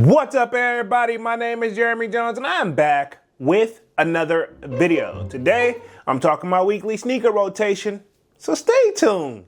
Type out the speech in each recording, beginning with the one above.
What's up, everybody? My name is Jeremy Jones and I'm back with another video. Today I'm talking my weekly sneaker rotation, so stay tuned.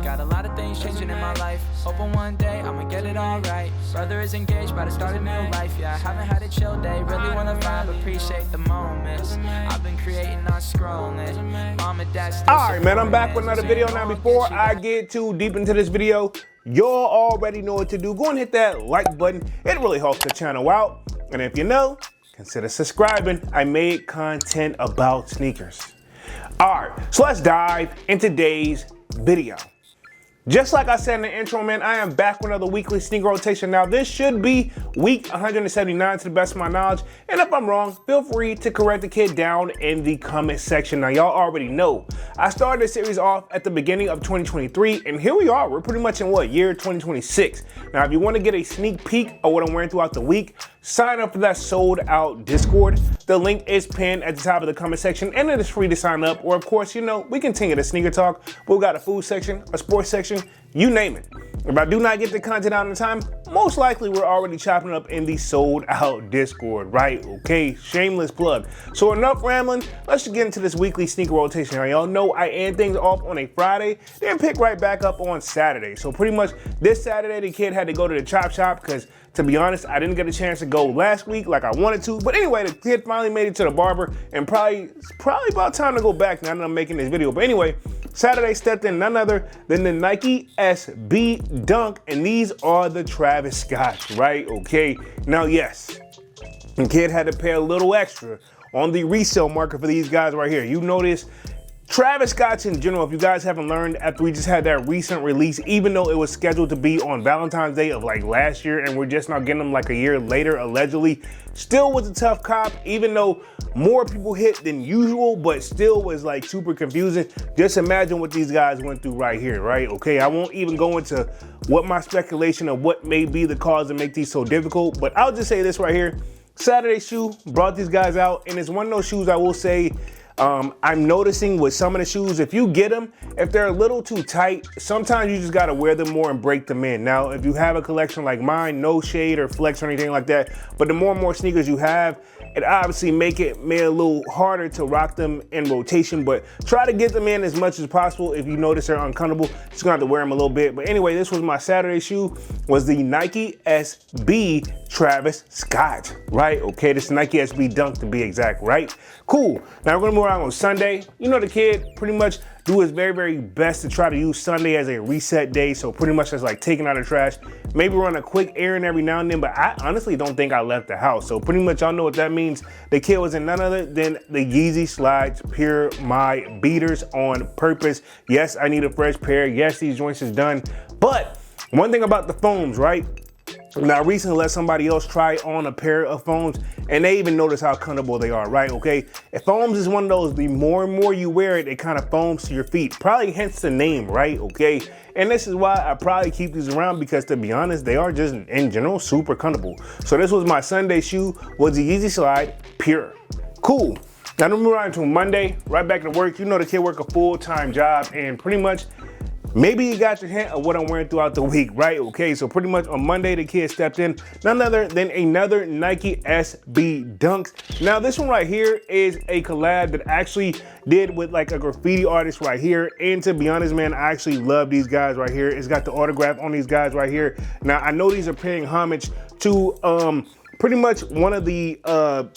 Got a lot of things changing in my life. Hoping one day I'ma get it all right. Brother is engaged, about to start a new life. Yeah, I haven't had a chill day. Really wanna vibe, appreciate the moments. I've been creating, not scrolling. Mom and dad still Alright, man, I'm back with another video. Now, before I get too deep into this video, y'all already know what to do. Go and hit that like button. It really helps the channel out. And if you know, consider subscribing. I made content about sneakers. Alright, so let's dive into today's video. Just like I said in the intro, man, I am back with another weekly sneaker rotation. Now, this should be week 179 to the best of my knowledge. And if I'm wrong, feel free to correct the kid down in the comment section. Now, y'all already know. I started this series off at the beginning of 2023, and here we are. We're pretty much in what, year 2026. Now, if you want to get a sneak peek of what I'm wearing throughout the week, sign up for that sold out Discord. The link is pinned at the top of the comment section, and it is free to sign up. Or of course, you know, we continue the sneaker talk. We've got a food section, a sports section, you name it. If I do not get the content out in time, most likely we're already chopping up in the sold out Discord, right? Okay, shameless plug. So enough rambling, let's just get into this weekly sneaker rotation. Now, y'all know I end things off on a Friday, then pick right back up on Saturday. So pretty much this Saturday, the kid had to go to the chop shop because, to be honest, I didn't get a chance to go last week like I wanted to. But anyway, the kid finally made it to the barber, and probably about time to go back now that I'm making this video. But anyway, Saturday stepped in none other than the Nike SB Dunk, and these are the Travis Scott, right? Okay, now yes, the kid had to pay a little extra on the resale market for these guys right here. You notice Travis Scott's in general, if you guys haven't learned, after we just had that recent release, even though it was scheduled to be on Valentine's Day of like last year, and we're just now getting them like a year later, allegedly, still was a tough cop, even though more people hit than usual, but still was like super confusing. Just imagine what these guys went through right here, right? Okay, I won't even go into what my speculation of what may be the cause to make these so difficult, but I'll just say this right here. Saturday shoe brought these guys out, and it's one of those shoes I will say, I'm noticing with some of the shoes, if you get them, if they're a little too tight, sometimes you just gotta wear them more and break them in. Now, if you have a collection like mine, no shade or flex or anything like that, but the more and more sneakers you have, it obviously make it a little harder to rock them in rotation, but try to get them in as much as possible. If you notice they're uncomfortable, just gonna have to wear them a little bit. But anyway, this was my Saturday shoe, was the Nike SB Travis Scott, right? Okay, this Nike SB Dunk to be exact, right? Cool. Now we're gonna move on Sunday. You know, the kid pretty much do his very, very best to try to use Sunday as a reset day. So pretty much just like taking out the trash, maybe run a quick errand every now and then, but I honestly don't think I left the house. So pretty much y'all know what that means. The kid was in none other than the Yeezy Slides Pure My Beaters on purpose. Yes, I need a fresh pair. Yes, these joints is done. But one thing about the foams, right? Now, I recently let somebody else try on a pair of foams, and they even notice how comfortable they are, right? Okay, if foams is one of those, the more and more you wear it, it kind of foams to your feet. Probably hence the name, right? Okay, and this is why I probably keep these around, because to be honest, they are just in general super comfortable. So this was my Sunday shoe, was the Yeezy Slide Pure. Cool. Now to move on to Monday, right back to work. You know the kid work a full-time job, and pretty much maybe you got your hint of what I'm wearing throughout the week, right? Okay, so pretty much on Monday, the kid stepped in none other than another Nike SB Dunks. Now, this one right here is a collab that I actually did with like a graffiti artist right here. And to be honest, man, I actually love these guys right here. It's got the autograph on these guys right here. Now, I know these are paying homage to pretty much one of the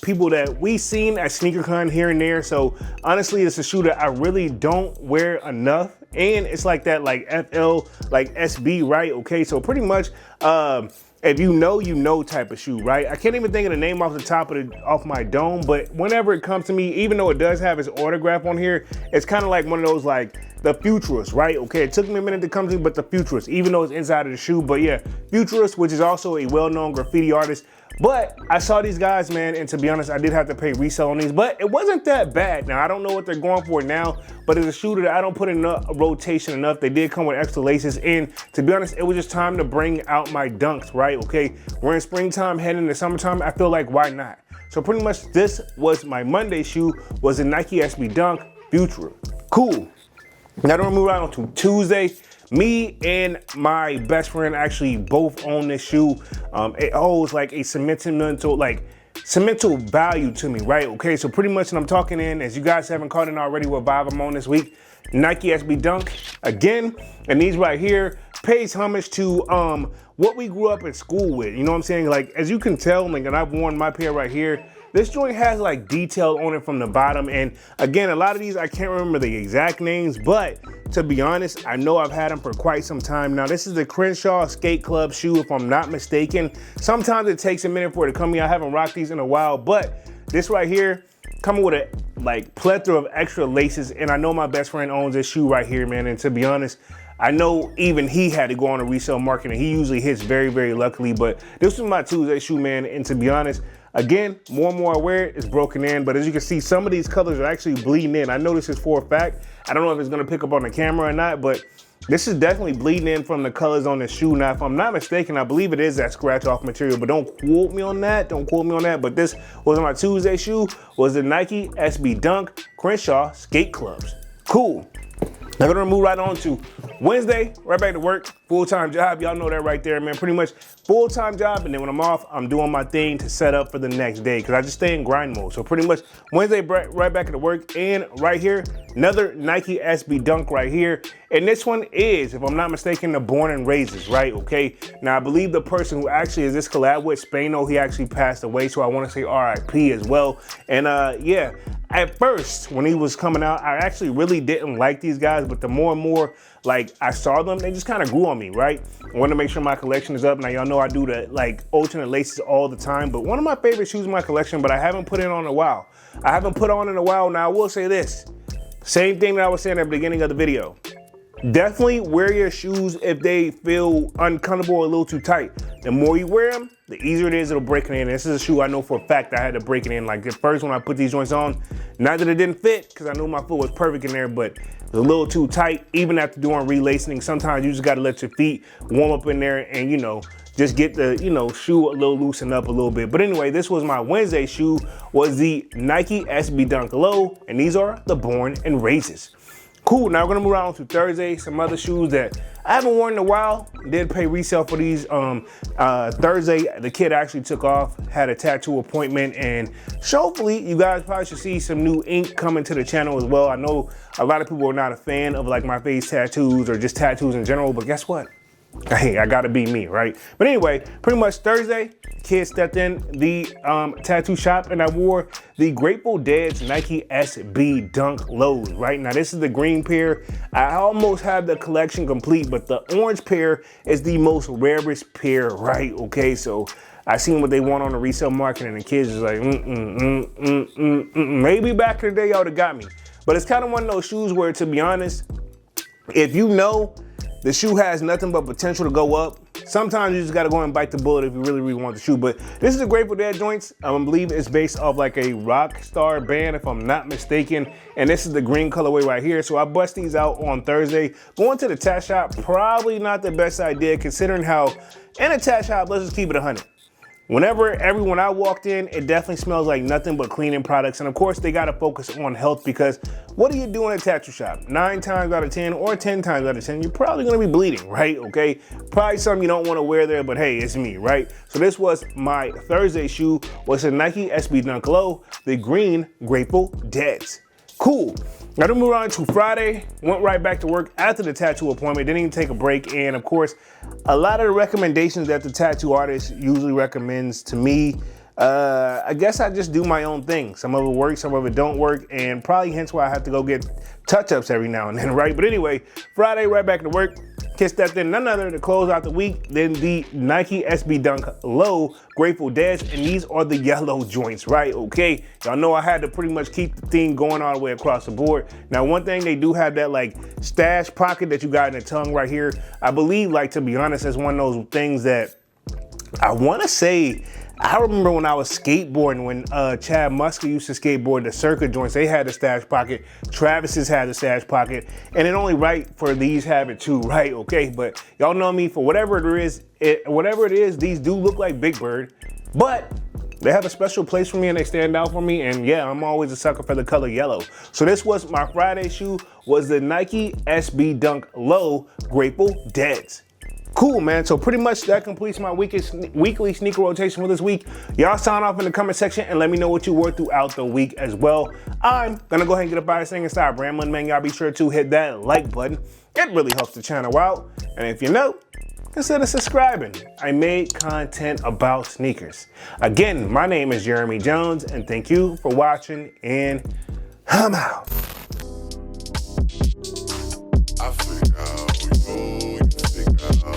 people that we seen at SneakerCon here and there. So honestly, it's a shoe that I really don't wear enough. And it's like that, like FL, like SB, right? Okay, so pretty much, if you know type of shoe, right? I can't even think of the name off the top of off my dome, but whenever it comes to me, even though it does have his autograph on here, it's kind of like one of those like the Futurist, right? Okay, it took me a minute to come to me, but the Futurist, even though it's inside of the shoe, but yeah, Futurist, which is also a well-known graffiti artist. But I saw these guys, man, and to be honest, I did have to pay resale on these, but it wasn't that bad. Now, I don't know what they're going for now, but it's a shoe that I don't put in a rotation enough. They did come with extra laces, and to be honest, it was just time to bring out my Dunks, right? Okay, we're in springtime, heading into summertime. I feel like, why not? So pretty much this was my Monday shoe, was a Nike SB Dunk Future. Cool. Now we're gonna move right on to Tuesday. Me and my best friend actually both own this shoe. It holds like a sentimental value to me, right? Okay, so pretty much what I'm talking in, as you guys haven't caught in already what vibe I'm on this week, Nike SB Dunk again, and these right here pays homage to what we grew up in school with. You know what I'm saying? Like, as you can tell, like, and I've worn my pair right here. This joint has like detail on it from the bottom, and again, a lot of these I can't remember the exact names, but to be honest, I know I've had them for quite some time now. This is the Crenshaw Skate Club shoe, if I'm not mistaken. Sometimes it takes a minute for it to come here. I haven't rocked these in a while, but this right here coming with a like plethora of extra laces, and I know my best friend owns this shoe right here, man. And to be honest, I know even he had to go on a resale market, and he usually hits very, very luckily. But this was my Tuesday shoe, man. And to be honest, again, more and more I wear it, it's broken in. But as you can see, some of these colors are actually bleeding in. I know this is for a fact. I don't know if it's gonna pick up on the camera or not, but this is definitely bleeding in from the colors on the shoe. Now, if I'm not mistaken, I believe it is that scratch off material, but don't quote me on that. Don't quote me on that. But this was my Tuesday shoe, was the Nike SB Dunk Crenshaw Skate Clubs. Cool. Now we're gonna move right on to Wednesday, right back to work, full-time job. Y'all know that right there, man. Pretty much full-time job, and then when I'm off, I'm doing my thing to set up for the next day, because I just stay in grind mode. So pretty much Wednesday, right back to work, and right here, another Nike SB Dunk right here. And this one is, if I'm not mistaken, the Born and Raises, right? Okay. Now I believe the person who actually is this collab with, Spano, he actually passed away, so I want to say RIP as well. And yeah. At first, when he was coming out, I actually really didn't like these guys, but the more and more like I saw them, they just kind of grew on me, right? I want to make sure my collection is up. Now, y'all know I do the like alternate laces all the time, but one of my favorite shoes in my collection, but I haven't put it on in a while. Now, I will say this, same thing that I was saying at the beginning of the video. Definitely wear your shoes if they feel uncomfortable or a little too tight. The more you wear them, the easier it is it'll break it in. This is a shoe I know for a fact I had to break it in. Like at first when I put these joints on, not that it didn't fit, because I knew my foot was perfect in there, but it was a little too tight. Even after doing relacing, sometimes you just gotta let your feet warm up in there and, you know, just get the, you know, shoe a little loosened up a little bit. But anyway, this was my Wednesday shoe, was the Nike SB Dunk Low, and these are the Born and Raises. Cool, now we're gonna move on to Thursday, some other shoes that I haven't worn in a while. Did pay resale for these. Thursday, the kid actually took off, had a tattoo appointment, and hopefully you guys probably should see some new ink coming to the channel as well. I know a lot of people are not a fan of like my face tattoos or just tattoos in general, but guess what? Hey, I gotta be me, right? But anyway, pretty much Thursday, kid stepped in the tattoo shop, and I wore the Grateful Dead's Nike SB Dunk Lows, right? Now this is the green pair. I almost have the collection complete, but the orange pair is the most rarest pair, right? Okay, so I seen what they want on the resale market, and the kids is like, maybe back in the day y'all would've got me. But it's kind of one of those shoes where, to be honest, if you know the shoe has nothing but potential to go up, sometimes you just gotta go and bite the bullet if you really, really want the shoe. But this is the Grateful Dead joints. I believe it's based off like a rock star band, if I'm not mistaken. And this is the green colorway right here. So I bust these out on Thursday. Going to the tat shop, probably not the best idea, considering how in a tat shop, let's just keep it 100. Whenever everyone I walked in, it definitely smells like nothing but cleaning products. And of course, they gotta focus on health, because what do you do in a tattoo shop? 9 times out of 10 or 10 times out of 10, you're probably gonna be bleeding, right? Okay, probably something you don't wanna wear there, but hey, it's me, right? So this was my Thursday shoe, was a Nike SB Dunk Low, the green Grateful Deads. Cool. Now to move on to Friday, went right back to work after the tattoo appointment, didn't even take a break. And of course, a lot of the recommendations that the tattoo artist usually recommends to me, I guess I just do my own thing. Some of it works, some of it don't work, and probably hence why I have to go get touch-ups every now and then, right? But anyway, Friday, right back to work. Kid stepped in, none other to close out the week than the Nike SB Dunk Low Grateful Dead, and these are the yellow joints, right? Okay, y'all know I had to pretty much keep the theme going all the way across the board. Now, one thing, they do have that like stash pocket that you got in the tongue right here. I believe, like, to be honest, that's one of those things that I want to say, I remember when I was skateboarding, when Chad Musker used to skateboard, the circuit joints, they had the stash pocket. Travis's had the stash pocket, and it only right for these have it too, right? Okay, but y'all know me, for whatever it is, these do look like Big Bird, but they have a special place for me and they stand out for me. And yeah, I'm always a sucker for the color yellow. So this was my Friday shoe, was the Nike SB Dunk Low Grateful Deads. Cool, man. So pretty much that completes my weekly sneaker rotation for this week. Y'all sign off in the comment section and let me know what you wore throughout the week as well. I'm gonna go ahead and get up out of this thing and start rambling, man. Y'all be sure to hit that like button. It really helps the channel out. And if you know, consider subscribing. I made content about sneakers. Again, my name is Jeremy Jones, and thank you for watching, and I'm out. I figure out we go, you figure out.